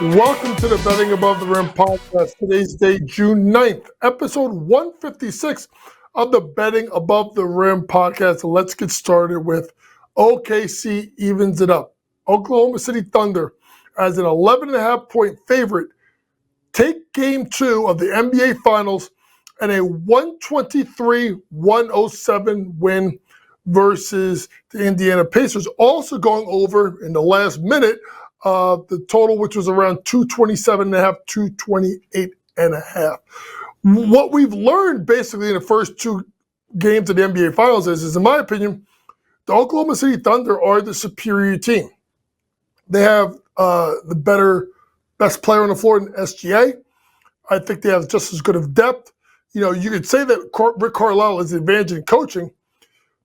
Welcome to the Betting Above the Rim podcast. Today's day, June 9th, episode 156 of the Betting Above the Rim podcast. Let's get started with OKC evens it up. Oklahoma City Thunder, as an 11.5-point favorite, take game 2 of the NBA Finals and a 123-107 win versus the Indiana Pacers. Also going over in the last minute, the total, which was around 227.5, 228.5. What we've learned basically in the first 2 games of the NBA Finals is, in my opinion, the Oklahoma City Thunder are the superior team. They have the best player on the floor in SGA. I think they have just as good of depth. You know, you could say that Rick Carlisle is the advantage in coaching,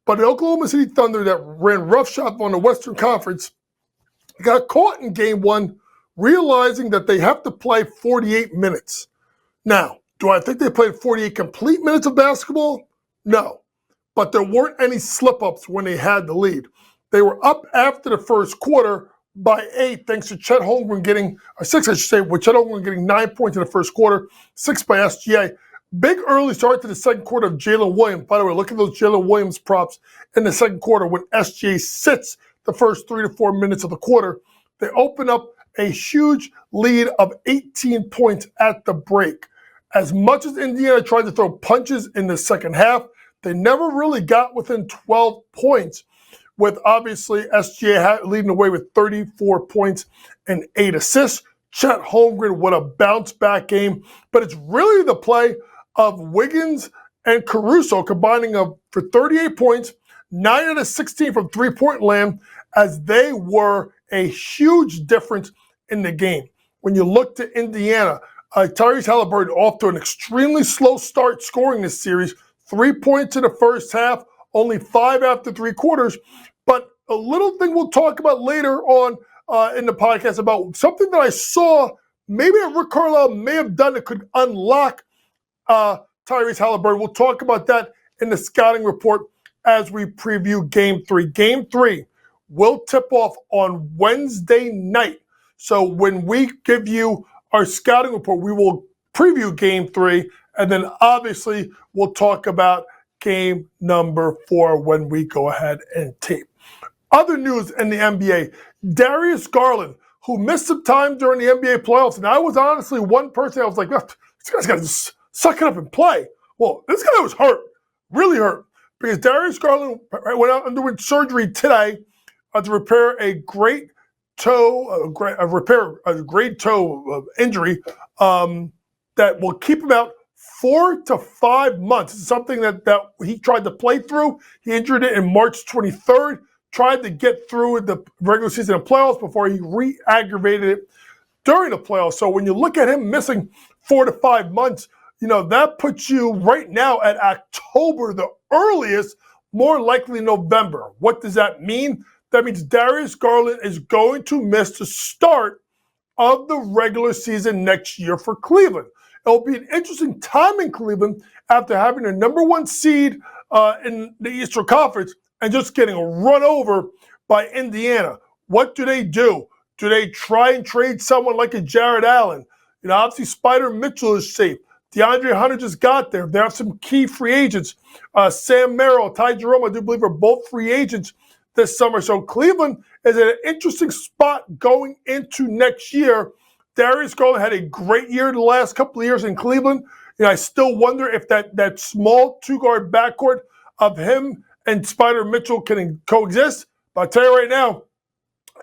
but the Oklahoma City Thunder that ran roughshod on the Western Conference got caught in game 1 realizing that they have to play 48 minutes. Now, do I think they played 48 complete minutes of basketball? No. But there weren't any slip-ups when they had the lead. They were up after the first quarter by 8, thanks to Chet Holmgren getting, or 6 I should say, with Chet Holmgren getting 9 points in the first quarter, 6 by SGA. Big early start to the second quarter of Jalen Williams. By the way, look at those Jalen Williams props in the second quarter when SGA sits the first 3 to 4 minutes of the quarter. They open up a huge lead of 18 points at the break. As much as Indiana tried to throw punches in the second half, they never really got within 12 points, with obviously SGA leading the way with 34 points and 8 assists. Chet Holmgren with a bounce-back game. But it's really the play of Wiggins and Caruso combining for 38 points, 9 out of 16 from three-point land, as they were a huge difference in the game. When you look to Indiana, Tyrese Halliburton off to an extremely slow start scoring this series, 3 points in the first half, only 5 after 3 quarters. But a little thing we'll talk about later on in the podcast about something that I saw maybe that Rick Carlisle may have done that could unlock Tyrese Halliburton. We'll talk about that in the scouting report as we preview Game 3. Game 3 will tip off on Wednesday night. So when we give you our scouting report, we will preview Game 3, and then obviously we'll talk about game number 4 when we go ahead and tape. Other news in the NBA, Darius Garland, who missed some time during the NBA playoffs, and I was honestly one person I was like, this guy's got to just suck it up and play. Well, this guy was hurt, really hurt, because Darius Garland went out underwent surgery today to repair a great toe, a great toe injury that will keep him out 4 to 5 months. It's something that he tried to play through. He injured it in March 23rd, tried to get through the regular season and playoffs before he re-aggravated it during the playoffs. So when you look at him missing 4 to 5 months, you know, that puts you right now at October, the earliest, more likely November. What does that mean? That means Darius Garland is going to miss the start of the regular season next year for Cleveland. It'll be an interesting time in Cleveland after having a number 1 seed in the Eastern Conference and just getting run over by Indiana. What do? Do they try and trade someone like a Jared Allen? You know, obviously Spider Mitchell is safe. DeAndre Hunter just got there. They have some key free agents. Sam Merrill, Ty Jerome, I do believe are both free agents this summer. So Cleveland is in an interesting spot going into next year. Darius Garland had a great year the last couple of years in Cleveland. You know, I still wonder if that small 2-guard backcourt of him and Spider Mitchell can coexist. But I'll tell you right now,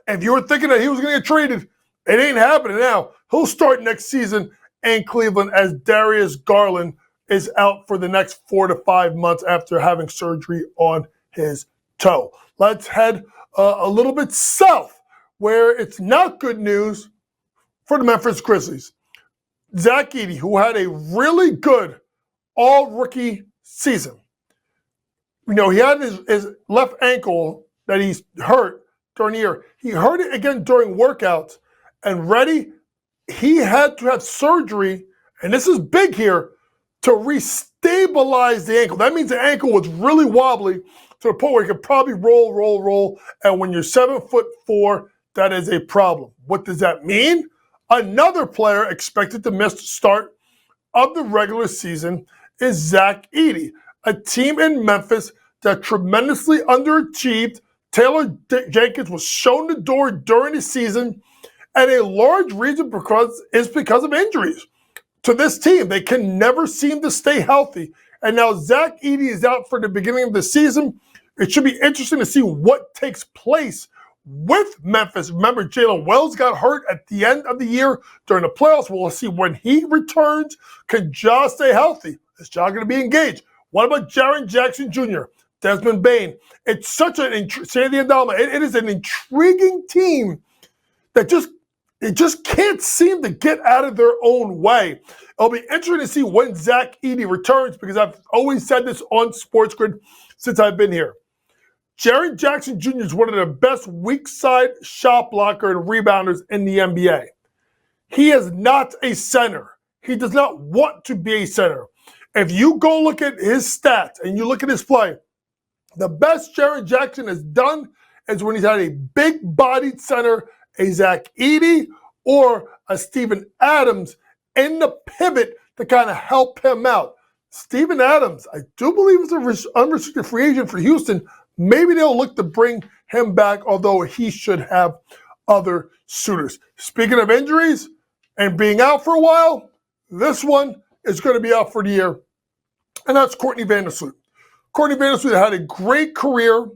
if you were thinking that he was going to get traded, it ain't happening now. He'll start next season in Cleveland as Darius Garland is out for the next 4 to 5 months after having surgery on his toe. Let's head a little bit south where it's not good news for the Memphis Grizzlies. Zach Edey, who had a really good all-rookie season. You know, he had his left ankle that he's hurt during the year. He hurt it again during workouts. And he had to have surgery, and this is big here, to restabilize the ankle. That means the ankle was really wobbly to the point where he could probably roll. And when you're 7'4", that is a problem. What does that mean? Another player expected to miss the start of the regular season is Zach Edey, a team in Memphis that tremendously underachieved. Taylor Jenkins was shown the door during the season, and a large reason is because of injuries to this team. They can never seem to stay healthy. And now Zach Edey is out for the beginning of the season. It should be interesting to see what takes place with Memphis. Remember, Jalen Wells got hurt at the end of the year during the playoffs. We'll see when he returns. Can Ja stay healthy? Is Ja going to be engaged? What about Jaren Jackson Jr., Desmond Bane? It's such an Sandy Andalma. It is an intriguing team that just can't seem to get out of their own way. It'll be interesting to see when Zach Edey returns, because I've always said this on Sports Grid since I've been here. Jaren Jackson Jr. is one of the best weak side shot blocker and rebounders in the NBA. He is not a center. He does not want to be a center. If you go look at his stats and you look at his play, the best Jaren Jackson has done is when he's had a big-bodied center, a Zach Edey or a Steven Adams in the pivot to kind of help him out. Steven Adams, I do believe, is an unrestricted free agent for Houston. Maybe they'll look to bring him back, although he should have other suitors. Speaking of injuries and being out for a while, this one is going to be out for the year, and that's Courtney Vandersloot. Courtney Vandersloot had a great career,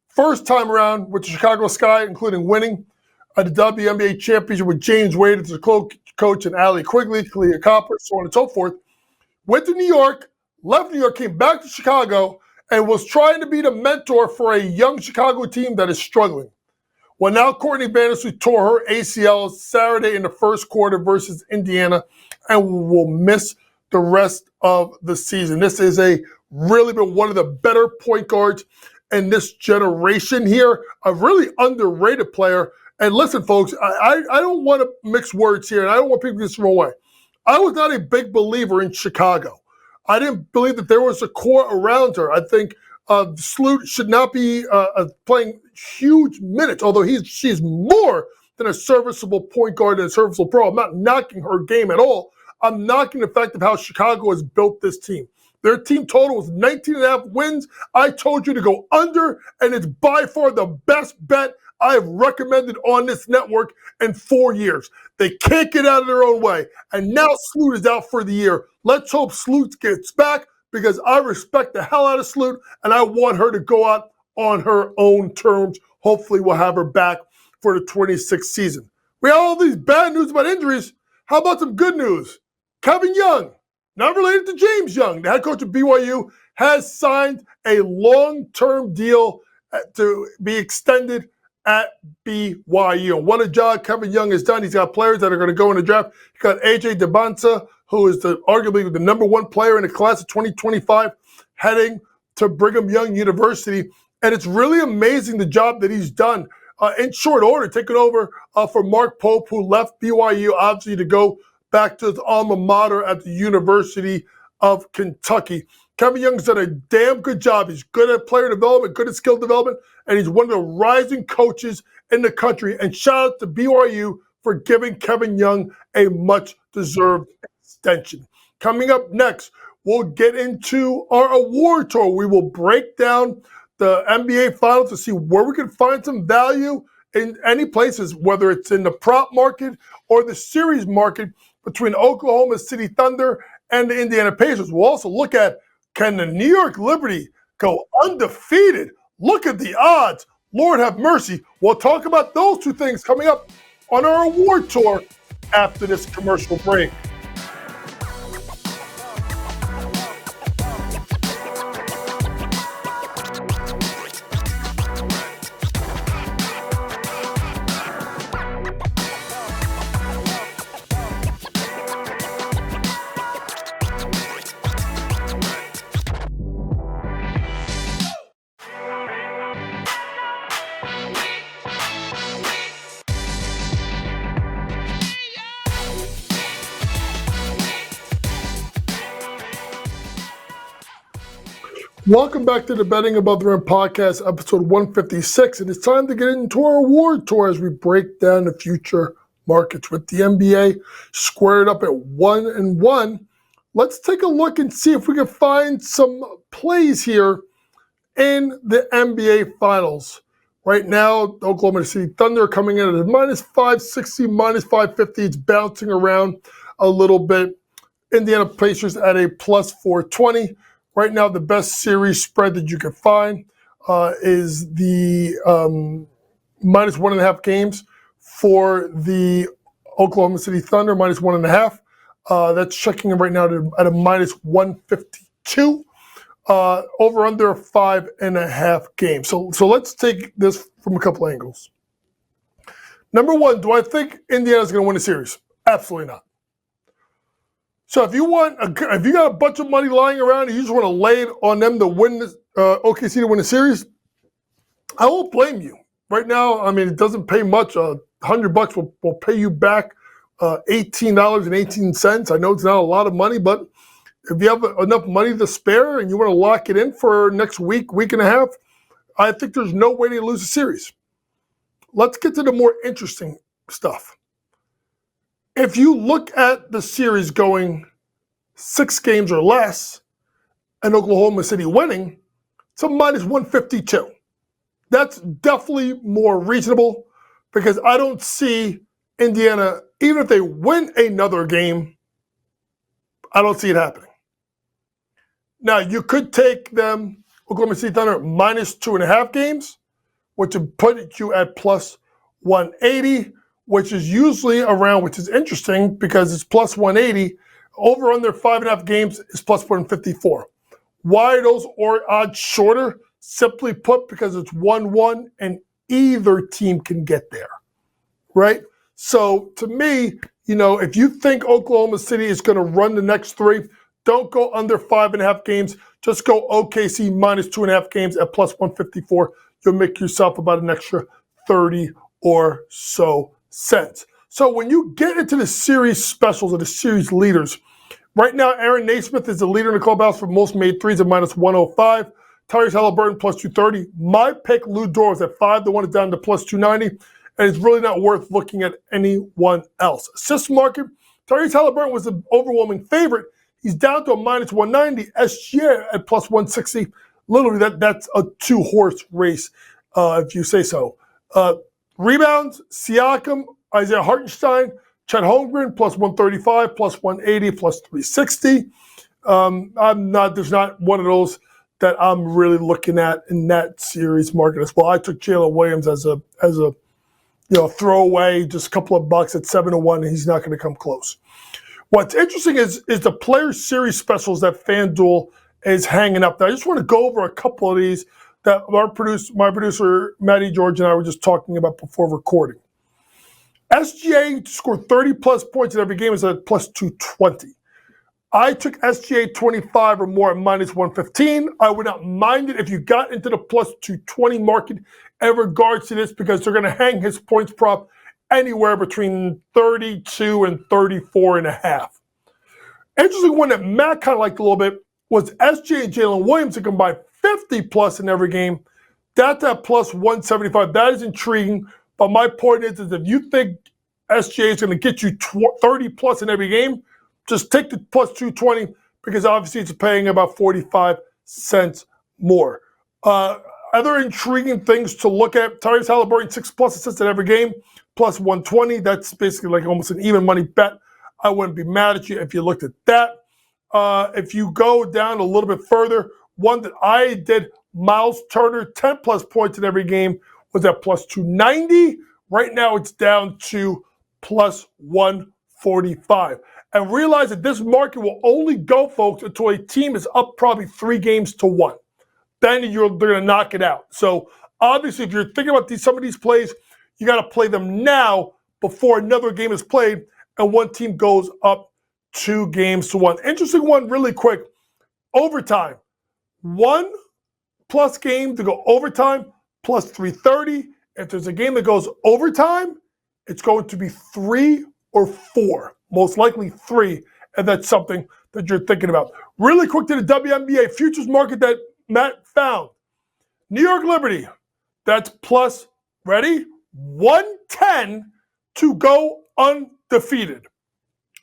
first time around with the Chicago Sky, including winning the WNBA championship with James Wade as the coach and Allie Quigley, Kalia Copper, so on and so forth. Went to New York, left New York, came back to Chicago, and was trying to be the mentor for a young Chicago team that is struggling. Well, now Courtney Vandersloot tore her ACL Saturday in the first quarter versus Indiana and will miss the rest of the season. This is really been one of the better point guards in this generation here, a really underrated player. And listen, folks, I don't want to mix words here, and I don't want people to get thrown away. I was not a big believer in Chicago. I didn't believe that there was a core around her. I think Sloot should not be playing huge minutes, although she's more than a serviceable point guard and a serviceable pro. I'm not knocking her game at all. I'm knocking the fact of how Chicago has built this team. Their team total was 19.5 wins. I told you to go under, and it's by far the best bet I have recommended on this network in 4 years. They can't get out of their own way. And now Sloot is out for the year. Let's hope Sloot gets back, because I respect the hell out of Sloot, and I want her to go out on her own terms. Hopefully we'll have her back for the 26th season. We have all these bad news about injuries. How about some good news? Kevin Young, not related to James Young, the head coach of BYU, has signed a long-term deal to be extended at BYU. What a job Kevin Young has done. He's got players that are going to go in the draft. He's got AJ DeBansa, who is arguably the number one player in the class of 2025, heading to Brigham Young University. And it's really amazing the job that he's done in short order, taking over for Mark Pope, who left BYU, obviously, to go back to his alma mater at the University of Kentucky. Kevin Young's done a damn good job. He's good at player development, good at skill development, and he's one of the rising coaches in the country. And shout out to BYU for giving Kevin Young a much-deserved extension. Coming up next, we'll get into our award tour. We will break down the NBA Finals to see where we can find some value in any places, whether it's in the prop market or the series market between Oklahoma City Thunder and the Indiana Pacers. We'll also look at, can the New York Liberty go undefeated? Look at the odds. Lord have mercy. We'll talk about those two things coming up on our award tour after this commercial break. Welcome back to the Betting Above the Rim podcast, episode 156. And it's time to get into our award tour as we break down the future markets with the NBA squared up at 1-1. Let's take a look and see if we can find some plays here in the NBA Finals. Right now, the Oklahoma City Thunder coming in at a minus 560, minus 550. It's bouncing around a little bit. Indiana Pacers at a plus 420. Right now, the best series spread that you can find is the minus 1.5 games for the Oklahoma City Thunder, minus 1.5. That's checking in right now at a minus 152. Over under 5.5 games. So let's take this from a couple angles. Number one, do I think Indiana's going to win a series? Absolutely not. So if you got a bunch of money lying around and you just want to lay it on them to win this, OKC to win a series, I won't blame you. Right now, I mean, it doesn't pay much. $100 will pay you back $18.18. I know it's not a lot of money, but if you have enough money to spare and you want to lock it in for next week, week and a half, I think there's no way to lose a series. Let's get to the more interesting stuff. If you look at the series going 6 games or less and Oklahoma City winning, it's a minus 152. That's definitely more reasonable because I don't see Indiana, even if they win another game, I don't see it happening. Now, you could take them, Oklahoma City Thunder, minus 2.5 games, which would put you at plus 180, which is usually around, which is interesting because it's plus 180. Over under 5.5 games is plus 154. Why are those odds shorter? Simply put, because it's 1-1 and either team can get there, right? So to me, if you think Oklahoma City is going to run the next 3, don't go under 5.5 games. Just go OKC minus 2.5 games at plus 154. You'll make yourself about an extra 30 or so cents. So when you get into the series specials or the series leaders, right now Aaron Naismith is the leader in the clubhouse for most made threes at minus 105. Tyrese Halliburton plus 230. My pick, Lou Dort, is at 5-1. It's down to plus 290. And it's really not worth looking at anyone else. Assist market, Tyrese Halliburton was the overwhelming favorite. He's down to a minus 190. SGA at plus 160. Literally, that's a 2-horse race, if you say so. Rebounds, Siakam, Isaiah Hartenstein, Chet Holmgren, plus 135, plus 180, plus 360. There's not one of those that I'm really looking at in that series market as well. I took Jalen Williams as a throwaway, just a couple of bucks at 7-1, and he's not going to come close. What's interesting is the player series specials that FanDuel is hanging up. Now, I just want to go over a couple of these that my producer, Matty George, and I were just talking about before recording. SGA scored 30-plus points in every game is at plus 220. I took SGA 25 or more at minus 115. I would not mind it if you got into the plus 220 market in regards to this because they're going to hang his points prop anywhere between 32 and 34.5. Interesting one that Matt kind of liked a little bit was SGA and Jalen Williams to combine 50-plus in every game. That's at plus 175. That is intriguing. But my point is if you think SGA is going to get you 30-plus in every game, just take the plus 220 because obviously it's paying about 45 cents more. Other intriguing things to look at, Tyrese Halliburton, 6-plus assists in every game, plus 120. That's basically like almost an even money bet. I wouldn't be mad at you if you looked at that. If you go down a little bit further, one that I did, Miles Turner, 10-plus points in every game, was at plus 290. Right now it's down to plus 145. And realize that this market will only go, folks, until a team is up probably 3-1. Then they're going to knock it out. So obviously, if you're thinking about some of these plays, you got to play them now before another game is played and one team goes up 2-1. Interesting one, really quick. Overtime. 1+ game to go overtime, plus 330. If there's a game that goes overtime, it's going to be 3 or 4. Most likely 3, and that's something that you're thinking about. Really quick to the WNBA futures market that Matt found. New York Liberty, that's plus, ready, 110 to go undefeated.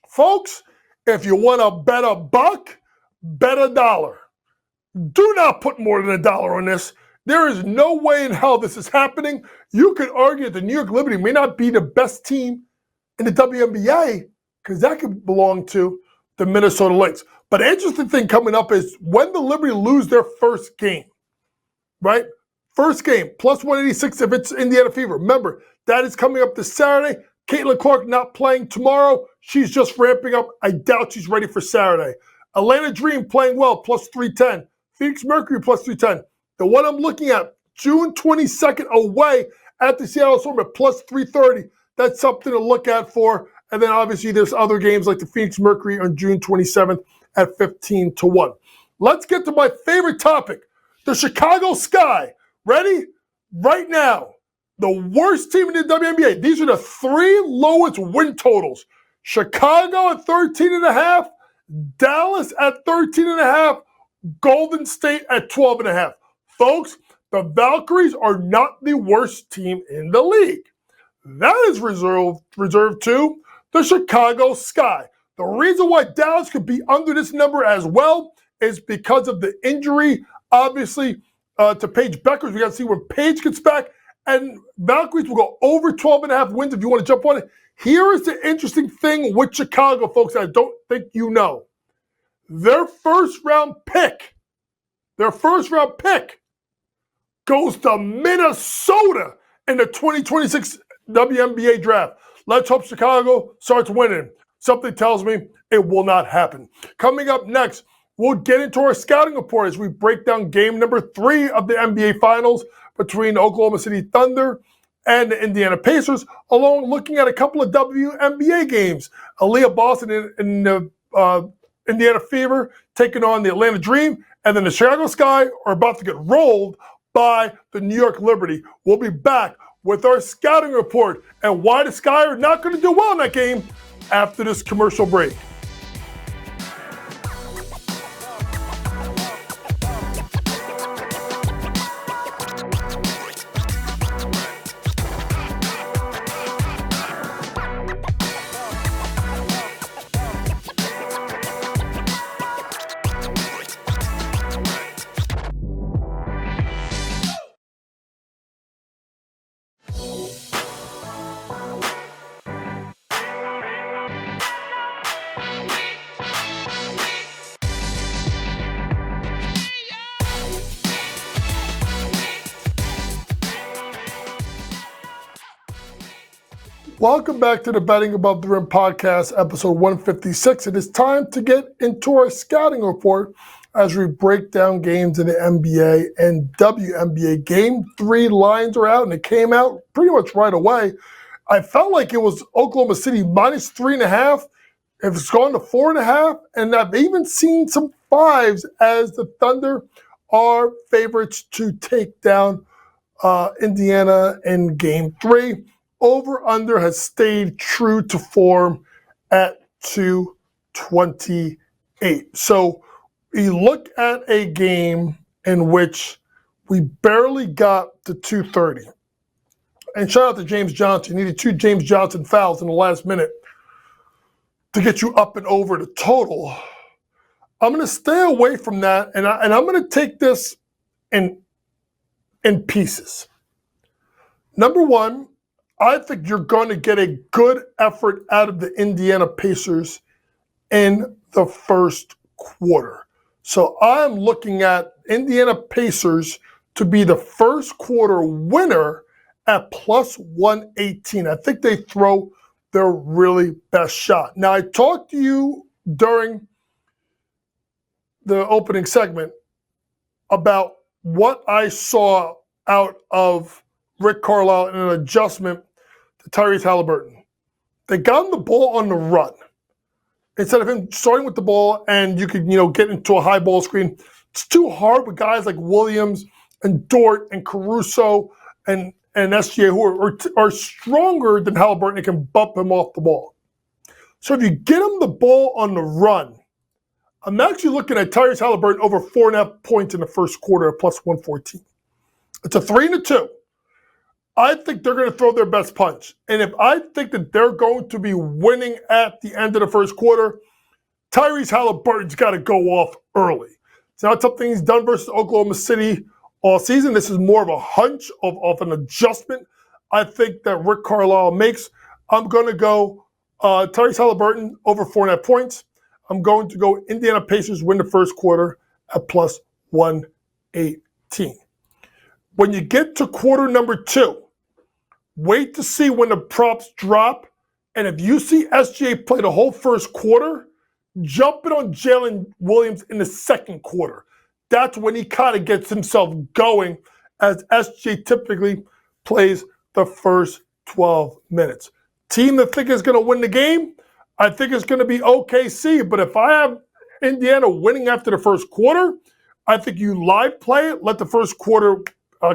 Folks, if you want to bet a buck, bet $1. Do not put more than $1 on this. There is no way in hell this is happening. You could argue that the New York Liberty may not be the best team in the WNBA because that could belong to the Minnesota Lynx. But an interesting thing coming up is when the Liberty lose their first game, right? First game, plus 186 if it's Indiana Fever. Remember, that is coming up this Saturday. Caitlin Clark not playing tomorrow. She's just ramping up. I doubt she's ready for Saturday. Atlanta Dream playing well, plus 310. Phoenix Mercury, plus 310. The one I'm looking at, June 22nd away at the Seattle Storm at plus 330. That's something to look at for. And then obviously there's other games like the Phoenix Mercury on June 27th at 15-1. Let's get to my favorite topic, the Chicago Sky. Ready? Right now, the worst team in the WNBA. These are the 3 lowest win totals. Chicago at 13.5, Dallas at 13.5, Golden State at 12.5. Folks, the Valkyries are not the worst team in the league. That is reserved to the Chicago Sky. The reason why Dallas could be under this number as well is because of the injury, obviously, to Paige Beckers. We got to see when Paige gets back. And Valkyries will go over 12.5 wins if you want to jump on it. Here is the interesting thing with Chicago, folks, I don't think you know. Their first round pick goes to Minnesota in the 2026 WNBA draft. Let's hope Chicago starts winning. Something tells me it will not happen. Coming up next, we'll get into our scouting report as we break down game number 3 of the NBA Finals between the Oklahoma City Thunder and the Indiana Pacers, along looking at a couple of WNBA games. Aaliyah Boston and the Indiana Fever taking on the Atlanta Dream, and then the Chicago Sky are about to get rolled by the New York Liberty. We'll be back with our scouting report and why the Sky are not going to do well in that game after this commercial break. Welcome back to the Betting Above the Rim podcast, episode 156. It is time to get into our scouting report as we break down games in the NBA and WNBA. Game 3 lines are out, and it came out pretty much right away. I felt like it was Oklahoma City minus 3.5. If it's gone to 4.5, and I've even seen some 5s as the Thunder are favorites to take down Indiana in Game 3. Over-under has stayed true to form at 228. So you look at a game in which we barely got to 230. And shout out to James Johnson. You needed 2 James Johnson fouls in the last minute to get you up and over the total. I'm going to stay away from that, and I'm going to take this in pieces. Number one, I think you're going to get a good effort out of the Indiana Pacers in the first quarter. So I'm looking at Indiana Pacers to be the first quarter winner at plus 118. I think they throw their really best shot. Now, I talked to you during the opening segment about what I saw out of Rick Carlisle in an adjustment to Tyrese Halliburton. They got him the ball on the run. Instead of him starting with the ball and you could, get into a high ball screen. It's too hard with guys like Williams and Dort and Caruso and SGA who are stronger than Halliburton and can bump him off the ball. So if you get him the ball on the run, I'm actually looking at Tyrese Halliburton over 4.5 points in the first quarter at plus 114. It's a 3-2. I think they're going to throw their best punch. And if I think that they're going to be winning at the end of the first quarter, Tyrese Halliburton's got to go off early. It's not something he's done versus Oklahoma City all season. This is more of a hunch of an adjustment I think that Rick Carlisle makes. I'm going to go Tyrese Halliburton over 4.5 points. I'm going to go Indiana Pacers win the first quarter at plus 118. When you get to quarter number 2, wait to see when the props drop. And if you see SGA play the whole first quarter, jump it on Jalen Williams in the second quarter. That's when he kind of gets himself going, as SGA typically plays the first 12 minutes. Team that think is going to win the game, I think it's going to be OKC. But if I have Indiana winning after the first quarter, I think you live play it, let the first quarter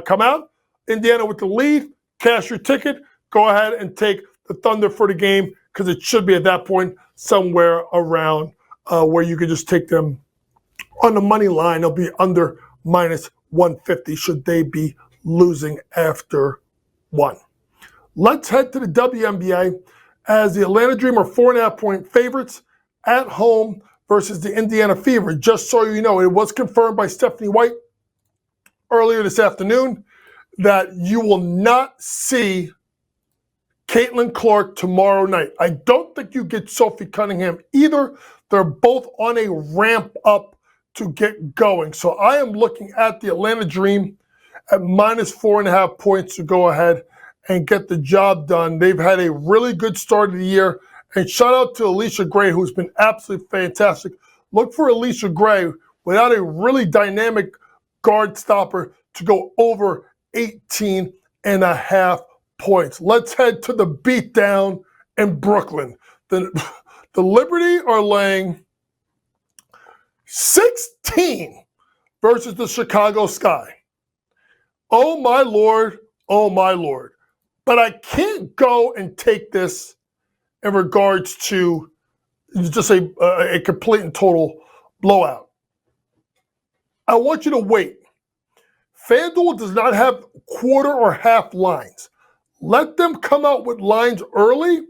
come out. Indiana with the lead, cash your ticket, go ahead and take the Thunder for the game, because it should be at that point somewhere around where you could just take them on the money line. They'll be under minus 150 should they be losing after 1. Let's head to the WNBA, as the Atlanta Dream are 4.5-point favorites at home versus the Indiana Fever. Just so you know, it was confirmed by Stephanie White earlier this afternoon that you will not see Caitlin Clark tomorrow night. I don't think you get Sophie Cunningham either. They're both on a ramp up to get going. So I am looking at the Atlanta Dream at minus 4.5 points to go ahead and get the job done. They've had a really good start of the year. And shout out to Alicia Gray, who's been absolutely fantastic. Look for Alicia Gray without a really dynamic guard stopper to go over 18.5 points. Let's head to the beatdown in Brooklyn. The Liberty are laying 16 versus the Chicago Sky. Oh my Lord, oh my Lord. But I can't go and take this in regards to just a complete and total blowout. I want you to wait. FanDuel does not have quarter or half lines. Let them come out with lines early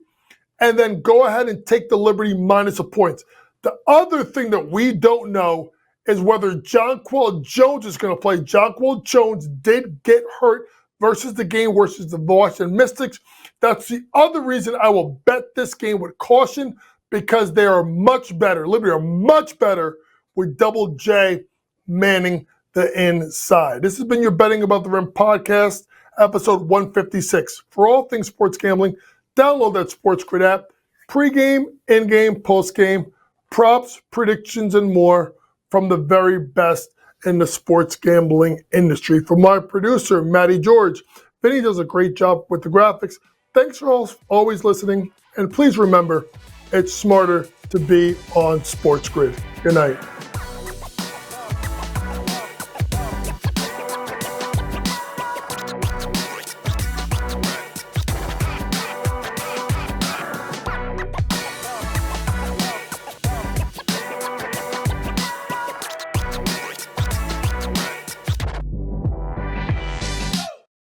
and then go ahead and take the Liberty minus a point. The other thing that we don't know is whether Jonquel Jones is going to play. Jonquel Jones did get hurt versus the game versus the Washington Mystics. That's the other reason I will bet this game with caution, because they are much better. Liberty are much better with Double J manning the inside. This has been your Betting Above the Rim podcast, episode 156. For all things sports gambling, download that Sports Grid app. Pre-game, in-game, post-game, props, predictions, and more from the very best in the sports gambling industry. For my producer, Matty George, Vinny does a great job with the graphics. Thanks for always listening. And please remember, it's smarter to be on Sports Grid. Good night.